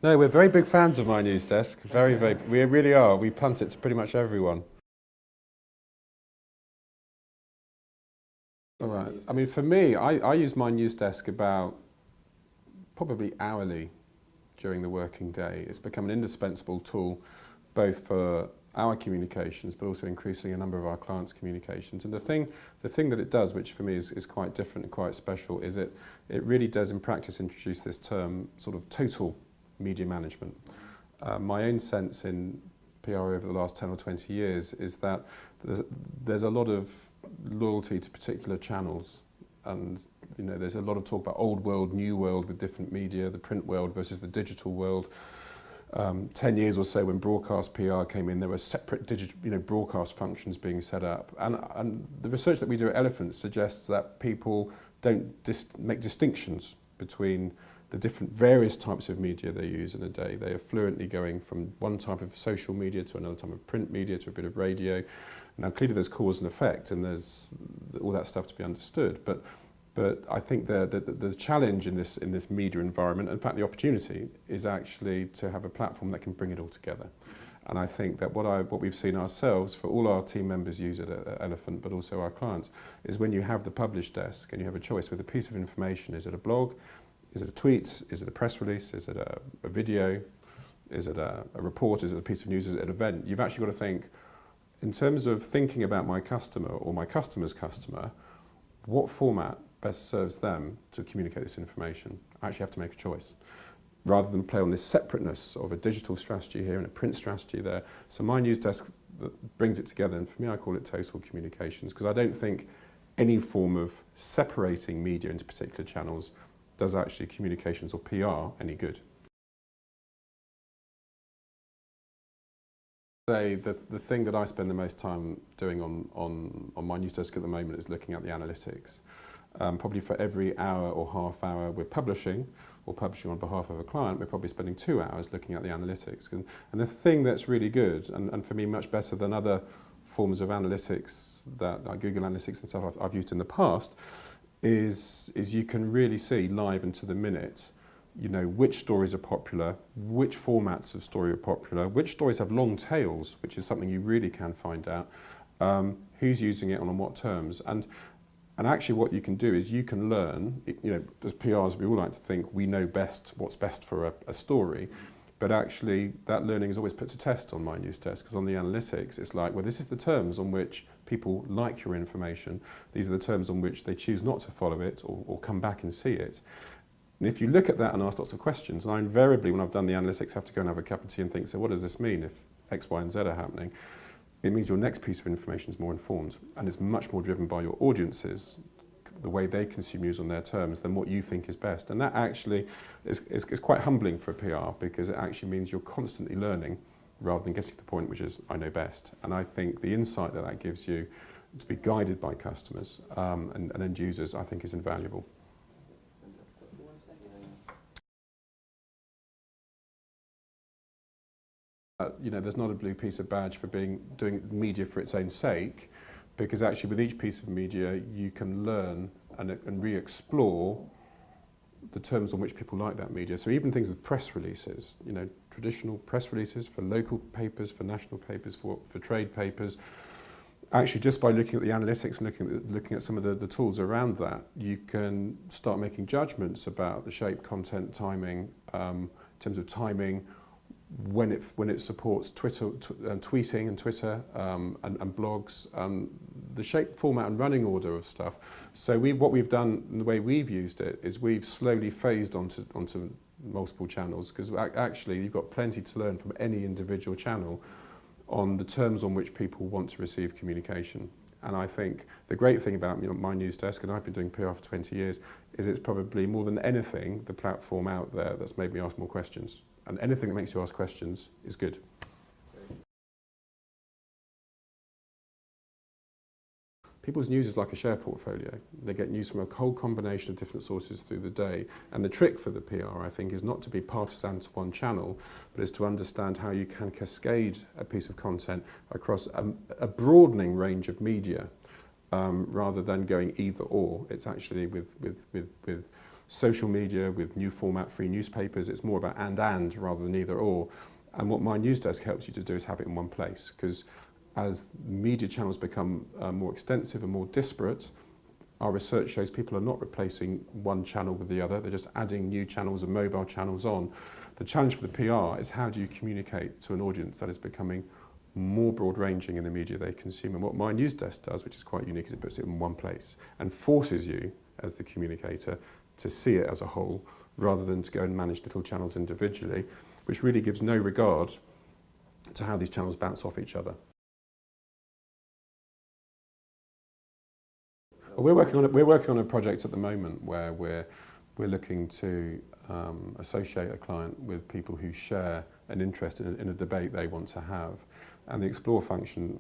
No, we're very big fans of My News Desk. Very, very. We really are. We punt it to pretty much everyone. All right. I mean, for me, I use My News Desk about probably hourly during the working day. It's become an indispensable tool both for our communications, but also increasingly a number of our clients' communications. And the thing that it does, which for me is quite different and quite special, is it really does in practice introduce this term, sort of total media management. My own sense in PR over the last 10 or 20 years is that there's a lot of loyalty to particular channels, and there's a lot of talk about old world, new world with different media, the print world versus the digital world. 10 years or so when broadcast PR came in, there were separate digital, broadcast functions being set up. And the research that we do at Elephant suggests that people don't make distinctions between the different various types of media they use in a day. They are fluently going from one type of social media to another type of print media to a bit of radio. Now clearly there's cause and effect and there's all that stuff to be understood. But I think the challenge in this media environment, in fact the opportunity, is actually to have a platform that can bring it all together. And I think that what we've seen ourselves, for all our team members use it at Elephant, but also our clients, is when you have the published desk and you have a choice with a piece of information. Is it a blog? Is it a tweet? Is it a press release? Is it a video? Is it a report? Is it a piece of news? Is it an event? You've actually got to think, in terms of thinking about my customer or my customer's customer, what format best serves them to communicate this information? I actually have to make a choice, rather than play on this separateness of a digital strategy here and a print strategy there. So My News Desk brings it together, and for me I call it total communications, because I don't think any form of separating media into particular channels does actually communications or PR any good. Say the thing that I spend the most time doing on My News Desk at the moment is looking at the analytics. Probably for every hour or half hour we're publishing, or publishing on behalf of a client, we're probably spending 2 hours looking at the analytics. And the thing that's really good, and for me much better than other forms of analytics, like Google Analytics and stuff I've used in the past, is you can really see live and to the minute, which stories are popular, which formats of story are popular, which stories have long tails, which is something you really can find out, who's using it and on what terms. And actually what you can do is you can learn, as PRs we all like to think we know best what's best for a story, but actually that learning is always put to test on My News Desk, because on the analytics it's like, well, this is the terms on which people like your information, these are the terms on which they choose not to follow it or come back and see it. And if you look at that and ask lots of questions, and I invariably, when I've done the analytics, have to go and have a cup of tea and think, so what does this mean if X, Y and Z are happening? It means your next piece of information is more informed and it's much more driven by your audiences, the way they consume news on their terms, than what you think is best. And that actually is quite humbling for a PR, because it actually means you're constantly learning rather than getting to the point which is, I know best. And I think the insight that gives you to be guided by customers and end users, I think is invaluable. There's not a blue piece of badge for doing media for its own sake, because actually with each piece of media you can learn and re-explore the terms on which people like that media. So even things with press releases, traditional press releases for local papers, for national papers, for trade papers, actually just by looking at the analytics and looking at some of the tools around that, you can start making judgments about the shape, content, timing, in terms of timing, when it supports Twitter, tweeting and Twitter and blogs, the shape, format and running order of stuff. So what we've done, and the way we've used it, is we've slowly phased onto multiple channels, because actually you've got plenty to learn from any individual channel on the terms on which people want to receive communication. And I think the great thing about My News Desk, and I've been doing PR for 20 years, is it's probably more than anything the platform out there that's made me ask more questions. And anything that makes you ask questions is good. People's news is like a share portfolio. They get news from a whole combination of different sources through the day. And the trick for the PR, I think, is not to be partisan to one channel, but is to understand how you can cascade a piece of content across a broadening range of media, rather than going either or. It's actually with social media with new format free newspapers. It's more about and rather than either or. And what My News Desk helps you to do is have it in one place, because as media channels become more extensive and more disparate, our research shows people are not replacing one channel with the other, they're just adding new channels and mobile channels on. The challenge for the PR is how do you communicate to an audience that is becoming more broad-ranging in the media they consume. And what My News Desk does, which is quite unique, is it puts it in one place and forces you, as the communicator, to see it as a whole, rather than to go and manage little channels individually, which really gives no regard to how these channels bounce off each other. We're working on a project at the moment where we're looking to associate a client with people who share an interest in a debate they want to have. And the Explore function,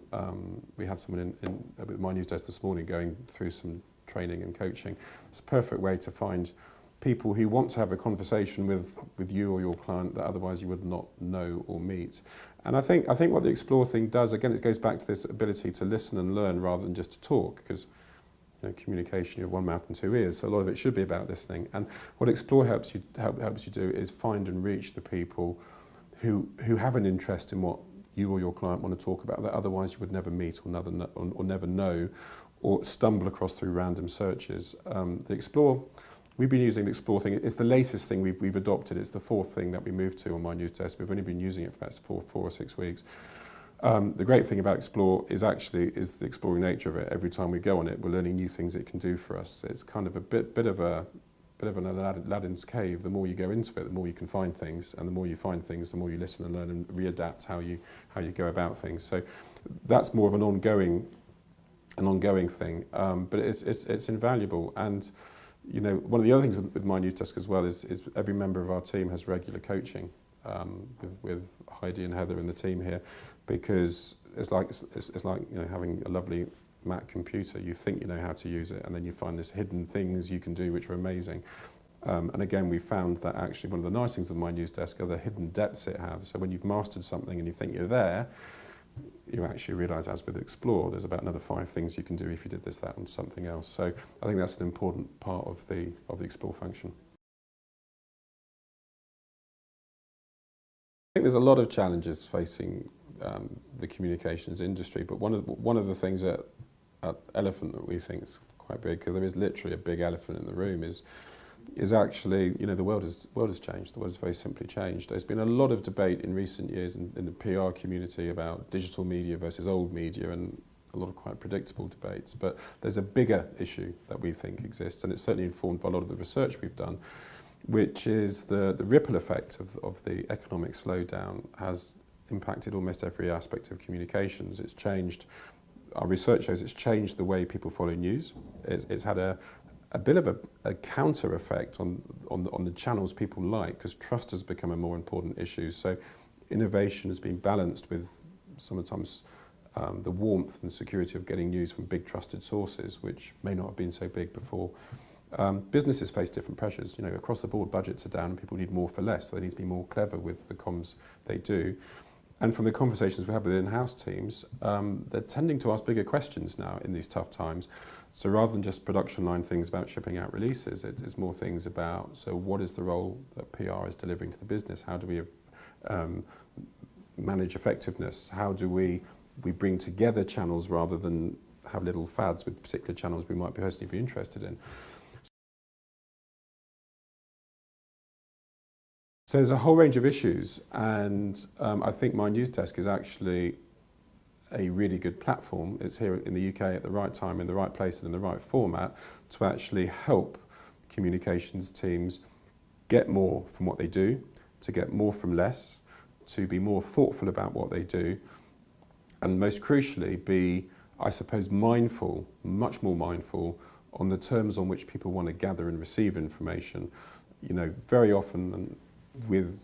we had someone with My News Desk this morning going through some training and coaching. It's a perfect way to find people who want to have a conversation with you or your client that otherwise you would not know or meet. And I think what the Explore thing does, again, it goes back to this ability to listen and learn rather than just to talk, because communication, you have one mouth and two ears, so a lot of it should be about listening. And what Explore helps you do is find and reach the people who have an interest in what you or your client want to talk about that otherwise you would never meet or never know, or stumble across through random searches. The Explore, we've been using the Explore thing. It's the latest thing we've adopted. It's the fourth thing that we moved to on My News Desk. We've only been using it for about four or 6 weeks. The great thing about Explore is the exploring nature of it. Every time we go on it, we're learning new things it can do for us. It's kind of a bit of an Aladdin's cave. The more you go into it, the more you can find things, and the more you find things, the more you listen and learn and readapt how you go about things. So that's more of an ongoing thing, but it's invaluable. And one of the other things with My News Desk as well is every member of our team has regular coaching with Heidi and Heather and the team here, because it's like having a lovely Mac computer. You think you know how to use it, and then you find these hidden things you can do which are amazing. And again, we found that actually one of the nice things with My News Desk are the hidden depths it has. So when you've mastered something and you think you're there, you actually realise, as with Explore, there's about another 5 things you can do if you did this, that, and something else. So I think that's an important part of the Explore function. I think there's a lot of challenges facing the communications industry, but one of the things that elephant that we think is quite big, because there is literally a big elephant in the room, is actually, the world has changed. The world has very simply changed. There's been a lot of debate in recent years in the PR community about digital media versus old media, and a lot of quite predictable debates. But there's a bigger issue that we think exists, and it's certainly informed by a lot of the research we've done, which is the ripple effect of the economic slowdown has impacted almost every aspect of communications. It's changed, our research shows it's changed the way people follow news. It's had a bit of a counter effect on the channels people like, because trust has become a more important issue. So innovation has been balanced with sometimes the warmth and security of getting news from big trusted sources, which may not have been so big before. Businesses face different pressures. Across the board, budgets are down and people need more for less, so they need to be more clever with the comms they do. And from the conversations we have with in-house teams, they're tending to ask bigger questions now in these tough times. So rather than just production line things about shipping out releases, it's more things about, so what is the role that PR is delivering to the business? How do we manage effectiveness? How do we bring together channels rather than have little fads with particular channels we might personally be interested in? So there's a whole range of issues, and I think My News Desk is actually a really good platform. It's here in the UK at the right time, in the right place and in the right format to actually help communications teams get more from what they do, to get more from less, to be more thoughtful about what they do, and most crucially be, I suppose, mindful, much more mindful on the terms on which people want to gather and receive information. Very often with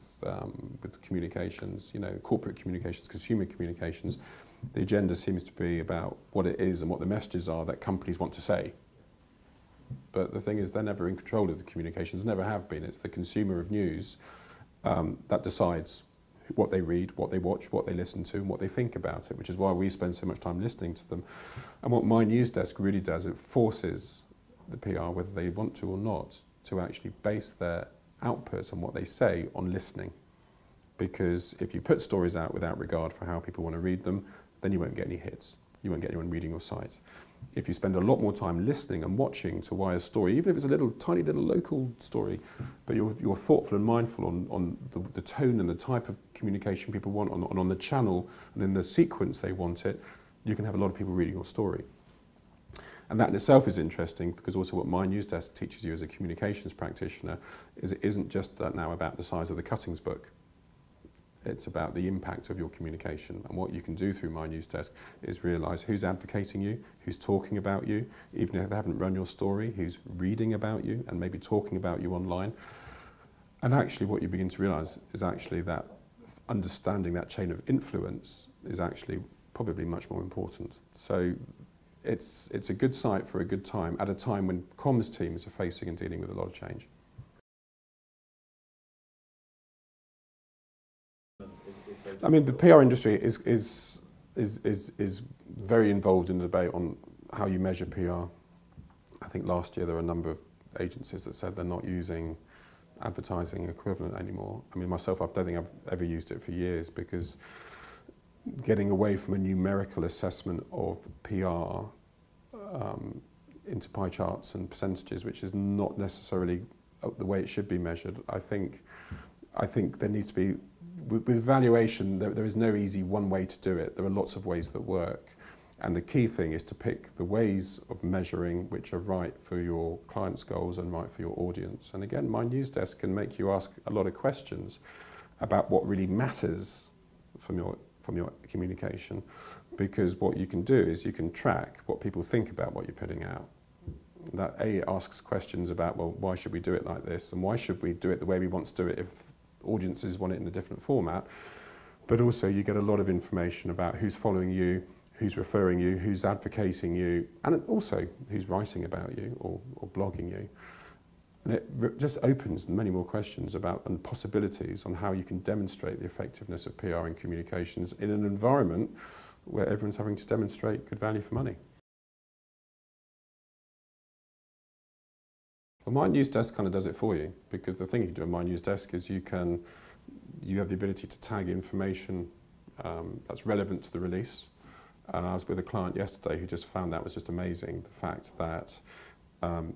communications, corporate communications, consumer communications, the agenda seems to be about what it is and what the messages are that companies want to say. But the thing is, they're never in control of the communications, never have been. It's the consumer of news that decides what they read, what they watch, what they listen to, and what they think about it, which is why we spend so much time listening to them. And what My News Desk really does, it forces the PR, whether they want to or not, to actually base their output and what they say on listening. Because if you put stories out without regard for how people want to read them, then you won't get any hits. You won't get anyone reading your site. If you spend a lot more time listening and watching to why a story, even if it's a little tiny little local story, but you're thoughtful and mindful on the tone and the type of communication people want, on the channel and in the sequence they want it, you can have a lot of people reading your story. And that in itself is interesting, because also what My News Desk teaches you as a communications practitioner is it isn't just that now about the size of the cuttings book. It's about the impact of your communication. And what you can do through My News Desk is realise who's advocating you, who's talking about you, even if they haven't run your story, who's reading about you and maybe talking about you online. And actually what you begin to realise is actually that understanding that chain of influence is actually probably much more important. So it's a good site for a good time at a time when comms teams are facing and dealing with a lot of change. I mean, the PR industry is very involved in the debate on how you measure PR. I think last year there were a number of agencies that said they're not using advertising equivalent anymore. I mean, myself, I don't think I've ever used it for years, because getting away from a numerical assessment of PR into pie charts and percentages, which is not necessarily the way it should be measured. I think there needs to be, with valuation, there is no easy one way to do it. There are lots of ways that work. And the key thing is to pick the ways of measuring which are right for your client's goals and right for your audience. And again, My News Desk can make you ask a lot of questions about what really matters from your communication, because what you can do is you can track what people think about what you're putting out. That asks questions about, well, why should we do it like this, and why should we do it the way we want to do it if audiences want it in a different format. But also you get a lot of information about who's following you, who's referring you, who's advocating you, and also who's writing about you or blogging you. And it just opens many more questions about and possibilities on how you can demonstrate the effectiveness of PR in communications in an environment where everyone's having to demonstrate good value for money. Well, My News Desk kind of does it for you, because the thing you can do in My News Desk is you have the ability to tag information that's relevant to the release. And I was with a client yesterday who just found that was just amazing, the fact that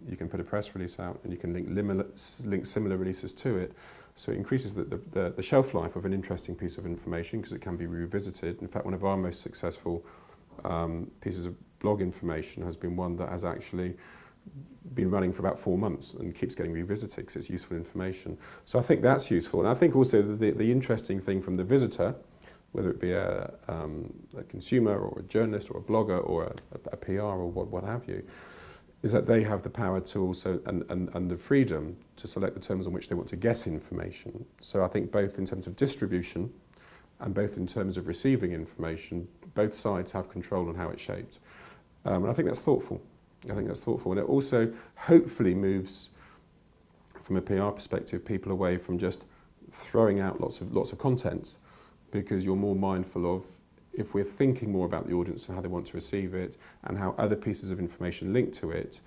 you can put a press release out and you can link similar releases to it. So it increases the shelf life of an interesting piece of information, because it can be revisited. In fact, one of our most successful pieces of blog information has been one that has actually been running for about 4 months and keeps getting revisited because it's useful information. So I think that's useful. And I think also the interesting thing from the visitor, whether it be a consumer or a journalist or a blogger or a PR or what have you, is that they have the power to also, and the freedom to select the terms on which they want to get information. So I think both in terms of distribution and both in terms of receiving information, both sides have control on how it's shaped. And I think that's thoughtful. I think that's thoughtful. And it also hopefully moves, from a PR perspective, people away from just throwing out lots of content, because you're more mindful of, if we're thinking more about the audience and how they want to receive it and how other pieces of information link to it,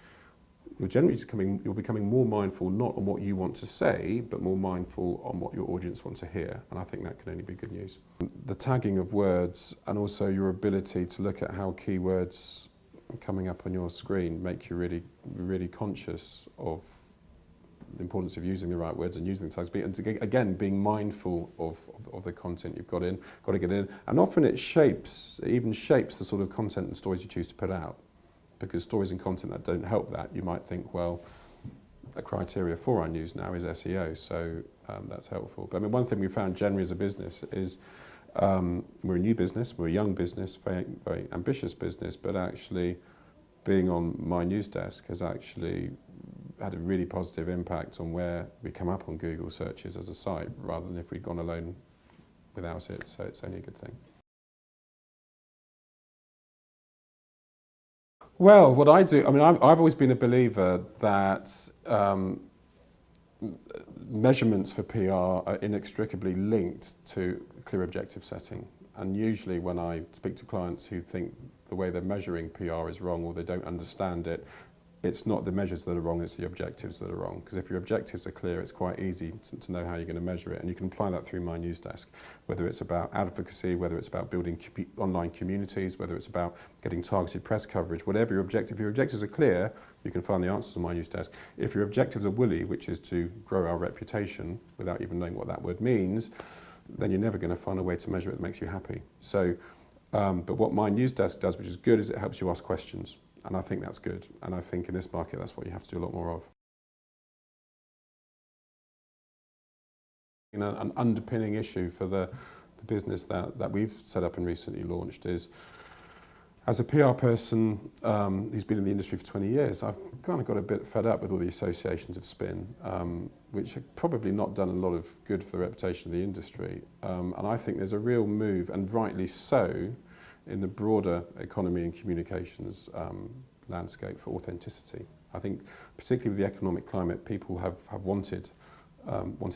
you're becoming more mindful not on what you want to say, but more mindful on what your audience want to hear. And I think that can only be good news. The tagging of words and also your ability to look at how keywords coming up on your screen make you really, really conscious of the importance of using the right words and using the tags. And again, being mindful of the content you've got to get in. And often it even shapes the sort of content and stories you choose to put out. Because stories and content that don't help that, you might think, well, a criteria for our news now is SEO, so that's helpful. But I mean, one thing we found generally as a business is we're a new business, we're a young business, very, very ambitious business, but actually being on My News Desk has actually had a really positive impact on where we come up on Google searches as a site, rather than if we'd gone alone without it, so it's only a good thing. Well, what I do, I mean, I've always been a believer that measurements for PR are inextricably linked to clear objective setting. And usually when I speak to clients who think the way they're measuring PR is wrong or they don't understand it, it's not the measures that are wrong, it's the objectives that are wrong. Because if your objectives are clear, it's quite easy to know how you're going to measure it. And you can apply that through My News Desk, whether it's about advocacy, whether it's about building online communities, whether it's about getting targeted press coverage, whatever your objective. If your objectives are clear, you can find the answers on My News Desk. If your objectives are woolly, which is to grow our reputation without even knowing what that word means, then you're never going to find a way to measure it that makes you happy. So, but what My News Desk does, which is good, is it helps you ask questions. And I think that's good. And I think in this market, that's what you have to do a lot more of. You know, an underpinning issue for the business that we've set up and recently launched is, as a PR person who's been in the industry for 20 years, I've kind of got a bit fed up with all the associations of spin, which have probably not done a lot of good for the reputation of the industry. And I think there's a real move, and rightly so, in the broader economy and communications landscape for authenticity. I think particularly with the economic climate, people have wanted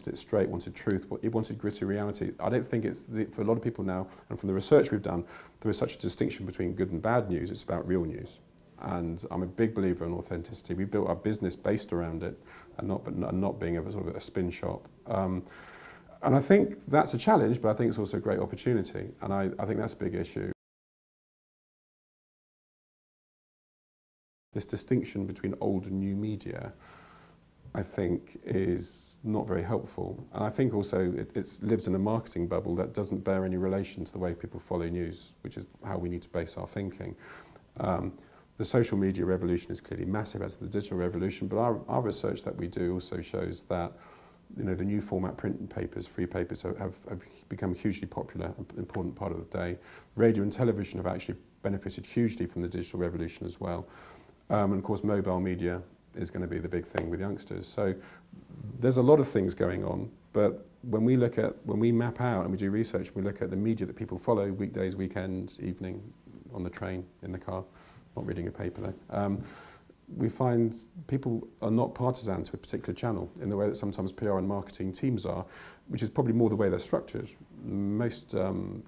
it straight, wanted truth, wanted gritty reality. I don't think for a lot of people now, and from the research we've done, there is such a distinction between good and bad news. It's about real news. And I'm a big believer in authenticity. We built our business based around it and not being a sort of a spin shop. And I think that's a challenge, but I think it's also a great opportunity. And I think that's a big issue. This distinction between old and new media, I think, is not very helpful. And I think also it lives in a marketing bubble that doesn't bear any relation to the way people follow news, which is how we need to base our thinking. The social media revolution is clearly massive, as the digital revolution, but our research that we do also shows that, you know, the new format print papers, free papers, have become hugely popular, an important part of the day. Radio and television have actually benefited hugely from the digital revolution as well. And of course, mobile media is going to be the big thing with youngsters. So there's a lot of things going on, but when we map out and we do research, we look at the media that people follow, weekdays, weekends, evening, on the train, in the car, not reading a paper though, we find people are not partisan to a particular channel in the way that sometimes PR and marketing teams are, which is probably more the way they're structured. Most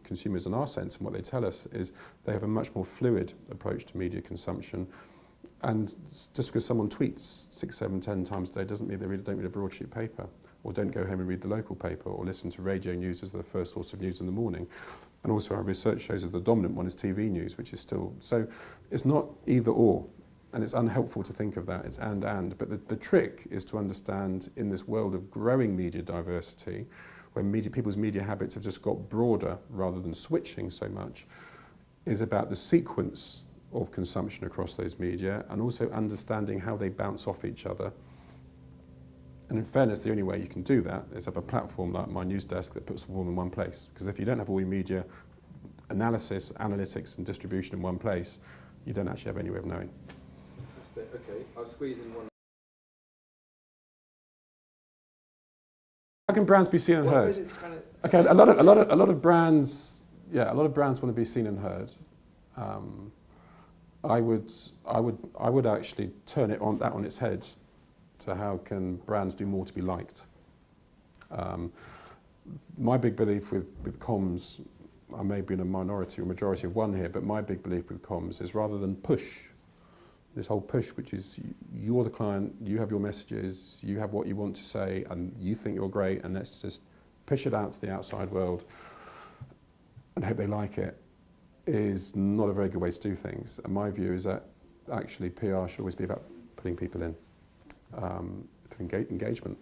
consumers, in our sense, and what they tell us, is they have a much more fluid approach to media consumption. And just because someone tweets 6, 7, 10 times a day doesn't mean they don't read a broadsheet paper, or don't go home and read the local paper, or listen to radio news as their first source of news in the morning. And also our research shows that the dominant one is TV news, which is still... So it's not either or, and it's unhelpful to think of that, it's and. But the trick is to understand, in this world of growing media diversity, where people's media habits have just got broader rather than switching so much, is about the sequence of consumption across those media, and also understanding how they bounce off each other. And in fairness, the only way you can do that is have a platform like My News Desk that puts them all in one place. Because if you don't have all your media analysis, analytics and distribution in one place, you don't actually have any way of knowing. Okay, I'll squeeze in one. How can brands be seen and heard? Okay, a lot of brands want to be seen and heard. I would actually turn that on its head to how can brands do more to be liked. My big belief with comms, I may be in a minority or majority of one here, but my big belief with comms is rather than push, this whole push, which is you're the client, you have your messages, you have what you want to say, and you think you're great, and let's just push it out to the outside world and hope they like it, is not a very good way to do things. And my view is that actually PR should always be about putting people in through engagement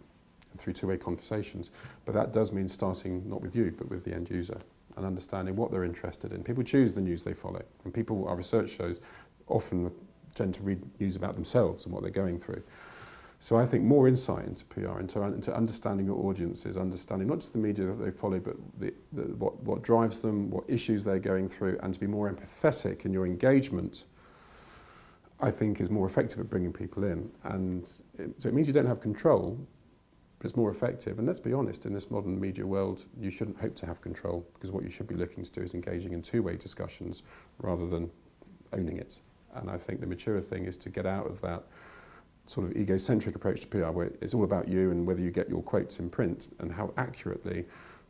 and through two-way conversations. But that does mean starting not with you, but with the end user, and understanding what they're interested in. People choose the news they follow, and people, our research shows, often tend to read news about themselves and what they're going through. So I think more insight into PR, into understanding your audiences, understanding not just the media that they follow, but what drives them, what issues they're going through, and to be more empathetic in your engagement, I think is more effective at bringing people in. And so it means you don't have control, but it's more effective. And let's be honest, in this modern media world, you shouldn't hope to have control, because what you should be looking to do is engaging in two-way discussions rather than owning it. And I think the mature thing is to get out of that sort of egocentric approach to PR, where it's all about you and whether you get your quotes in print and how accurately,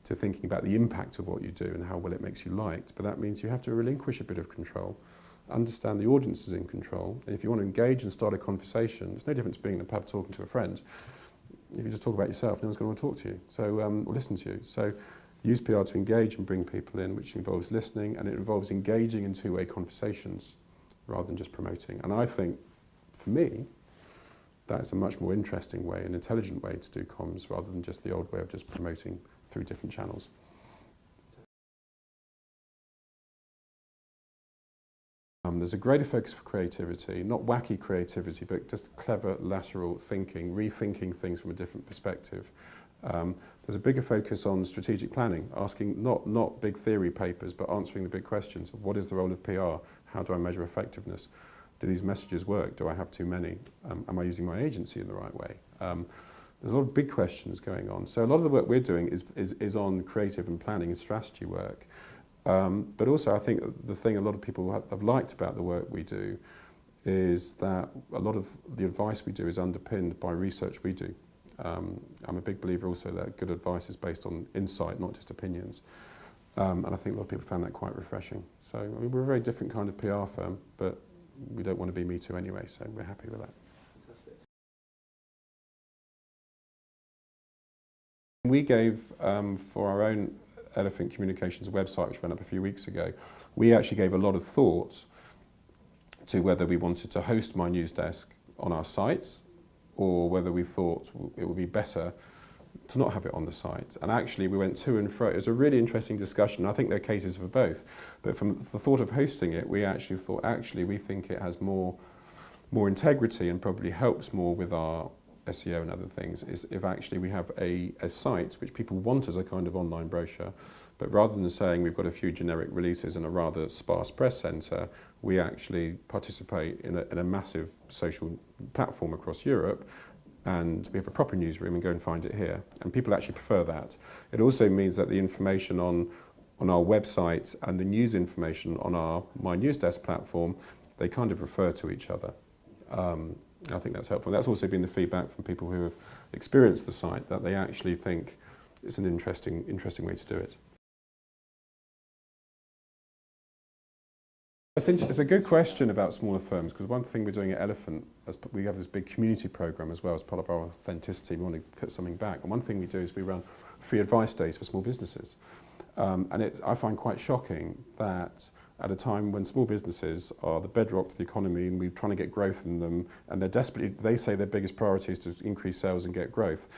to thinking about the impact of what you do and how well it makes you liked. But that means you have to relinquish a bit of control understand the audience is in control. And if you want to engage and start a conversation, it's no different to being in a pub talking to a friend. If you just talk about yourself, no one's going to want to talk to you, or listen to you. So use PR to engage and bring people in, which involves listening, and it involves engaging in two-way conversations rather than just promoting. And I think, for me, that is a much more interesting way, an intelligent way to do comms rather than just the old way of just promoting through different channels. There's a greater focus for creativity, not wacky creativity, but just clever lateral thinking, rethinking things from a different perspective. There's a bigger focus on strategic planning, asking not big theory papers, but answering the big questions. What is the role of PR? How do I measure effectiveness? Do these messages work? Do I have too many? Am I using my agency in the right way? There's a lot of big questions going on. So a lot of the work we're doing is on creative and planning and strategy work. But also I think the thing a lot of people have liked about the work we do is that a lot of the advice we do is underpinned by research we do. I'm a big believer also that good advice is based on insight, not just opinions. And I think a lot of people found that quite refreshing. So I mean, we're a very different kind of PR firm, but we don't want to be Me Too anyway, so we're happy with that. Fantastic. We gave, for our own Elephant Communications website, which went up a few weeks ago, we actually gave a lot of thought to whether we wanted to host My News Desk on our site or whether we thought it would be better to not have it on the site. And actually we went to and fro. It was a really interesting discussion. I think there are cases for both. But from the thought of hosting it, we actually thought, we think it has more integrity and probably helps more with our SEO and other things, is if actually we have a site which people want as a kind of online brochure, but rather than saying we've got a few generic releases and a rather sparse press centre, we actually participate in a massive social platform across Europe, and we have a proper newsroom and go and find it here. And people actually prefer that. It also means that the information on our website and the news information on our My News Desk platform, they kind of refer to each other. I think that's helpful. That's also been the feedback from people who have experienced the site, that they actually think it's an interesting way to do it. It's a good question about smaller firms, because one thing we're doing at Elephant, we have this big community program as well as part of our authenticity. We want to put something back. And one thing we do is we run free advice days for small businesses. And I find quite shocking that at a time when small businesses are the bedrock to the economy and we're trying to get growth in them, and they say their biggest priority is to increase sales and get growth.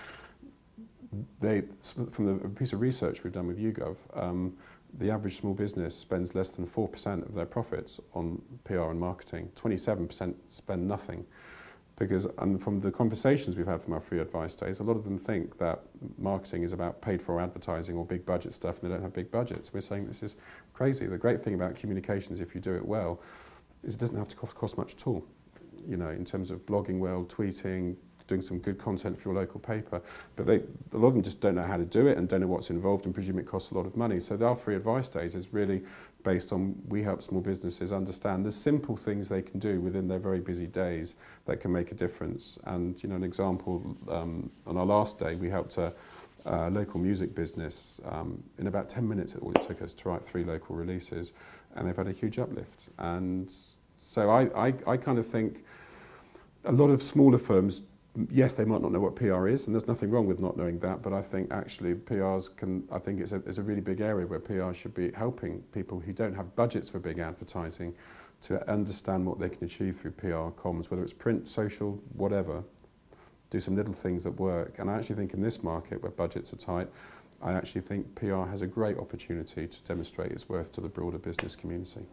From the piece of research we've done with YouGov, the average small business spends less than 4% of their profits on PR and marketing. 27% spend nothing. And from the conversations we've had from our free advice days, a lot of them think that marketing is about paid for advertising or big budget stuff, and they don't have big budgets. We're saying this is crazy. The great thing about communications, if you do it well, is it doesn't have to cost much at all. You know, in terms of blogging well, tweeting, doing some good content for your local paper. But a lot of them just don't know how to do it and don't know what's involved and presume it costs a lot of money. So our free advice days is really based on, we help small businesses understand the simple things they can do within their very busy days that can make a difference. And, you know, an example, on our last day, we helped a local music business. In about 10 minutes, all it took us to write 3 local releases, and they've had a huge uplift. And so I kind of think a lot of smaller firms, yes, they might not know what PR is, and there's nothing wrong with not knowing that, but I think actually I think it's a really big area where PR should be helping people who don't have budgets for big advertising to understand what they can achieve through PR comms, whether it's print, social, whatever. Do some little things that work. And I actually think in this market where budgets are tight, I actually think PR has a great opportunity to demonstrate its worth to the broader business community.